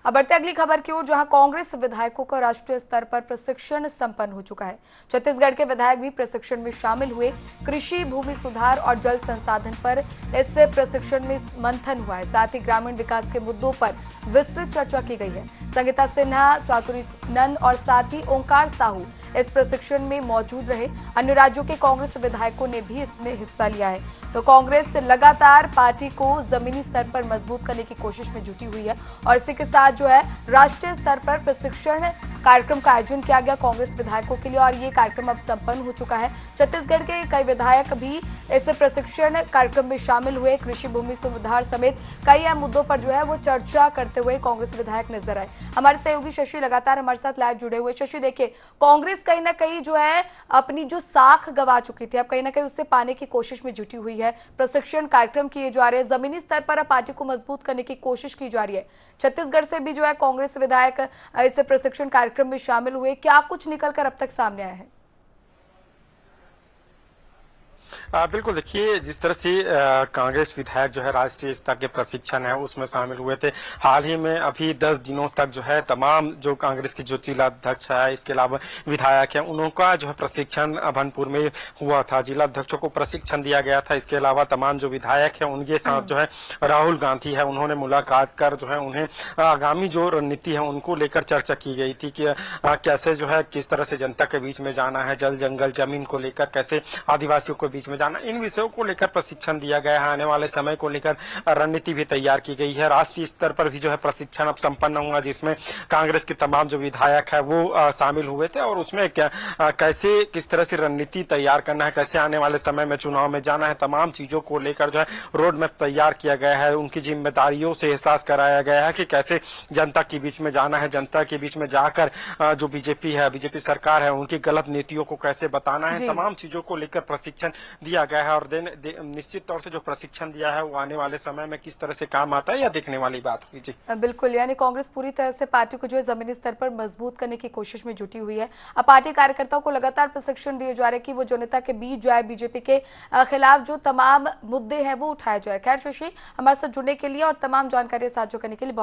अब बढ़ते अगली खबर की ओर, जहां कांग्रेस विधायकों का राष्ट्रीय स्तर पर प्रशिक्षण संपन्न हो चुका है। छत्तीसगढ़ के विधायक भी प्रशिक्षण में शामिल हुए। कृषि, भूमि सुधार और जल संसाधन पर इस प्रशिक्षण में मंथन हुआ है। साथ ही ग्रामीण विकास के मुद्दों पर विस्तृत चर्चा की गई है। संगीता सिन्हा, चातुरी नंद और साथ ही ओंकार साहू इस प्रशिक्षण में मौजूद रहे। अन्य राज्यों के कांग्रेस विधायकों ने भी इसमें हिस्सा लिया है। तो कांग्रेस लगातार पार्टी को जमीनी स्तर पर मजबूत करने की कोशिश में जुटी हुई है और इसी के साथ जो है राष्ट्रीय स्तर पर प्रशिक्षण कार्यक्रम का आयोजन किया गया कांग्रेस विधायकों के लिए और ये कार्यक्रम अब संपन्न हो चुका है। छत्तीसगढ़ के कई विधायक भी इस प्रशिक्षण कार्यक्रम में शामिल हुए। कृषि, भूमि सुधार समेत कई अहम मुद्दों पर जो है वो चर्चा करते हुए कांग्रेस विधायक नजर आए। हमारे सहयोगी शशि लगातार हमारे साथ लाइव जुड़े हुए। शशि, देखिए, कांग्रेस कहीं ना कहीं जो है अपनी जो साख गंवा चुकी थी, अब कहीं ना कहीं उससे पाने की कोशिश में जुटी हुई है। प्रशिक्षण कार्यक्रम किए जा रहे हैं, जमीनी स्तर पर पार्टी को मजबूत करने की कोशिश की जा रही है। छत्तीसगढ़ से भी जो है कांग्रेस विधायक इस प्रशिक्षण कार्यक्रम में शामिल हुए। क्या कुछ निकलकर अब तक सामने आया है? बिल्कुल, देखिए, जिस तरह से कांग्रेस विधायक जो है राष्ट्रीय स्तर के प्रशिक्षण है उसमें शामिल हुए थे। हाल ही में अभी 10 दिनों तक जो है तमाम जो कांग्रेस के जो जिला अध्यक्ष है, इसके अलावा विधायक है, उनका जो है प्रशिक्षण अभनपुर में हुआ था। जिला अध्यक्षों को प्रशिक्षण दिया गया था। इसके अलावा तमाम जो विधायक है उनके साथ जो है राहुल गांधी है, उन्होंने मुलाकात कर जो है उन्हें आगामी जो रणनीति है उनको लेकर चर्चा की गई थी कि कैसे जो है किस तरह से जनता के बीच में जाना है, जल जंगल जमीन को लेकर कैसे आदिवासियों के बीच में जाना, इन विषयों को लेकर प्रशिक्षण दिया गया है। आने वाले समय को लेकर रणनीति भी तैयार की गई है। राष्ट्रीय स्तर पर भी जो है प्रशिक्षण अब संपन्न हुआ, जिसमें कांग्रेस के तमाम जो विधायक है वो शामिल हुए थे और उसमें कैसे किस तरह से रणनीति तैयार करना है, कैसे आने वाले समय में चुनाव में जाना है, तमाम चीजों को लेकर जो है रोड मैप तैयार किया गया है। उनकी जिम्मेदारियों से एहसास कराया गया है कि कैसे जनता के बीच में जाना है, जनता के बीच में जाकर जो बीजेपी है, बीजेपी सरकार है, उनकी गलत नीतियों को कैसे बताना है, तमाम चीजों को लेकर प्रशिक्षण दिया गया है। और निश्चित तौर से जो प्रशिक्षण दिया है वो आने वाले समय में किस तरह से काम आता है या देखने वाली बात हुई। जी बिल्कुल, यानी कांग्रेस पूरी तरह से पार्टी को जो है जमीनी स्तर पर मजबूत करने की कोशिश में जुटी हुई है। अब पार्टी कार्यकर्ताओं को लगातार प्रशिक्षण दिए जा रहे हैं कि वो जनता के बीच जो है बीजेपी के खिलाफ जो तमाम मुद्दे हैं वो उठाए जाए। खैर शशि, हमारे साथ जुड़ने के लिए और तमाम जानकारी साझा करने के लिए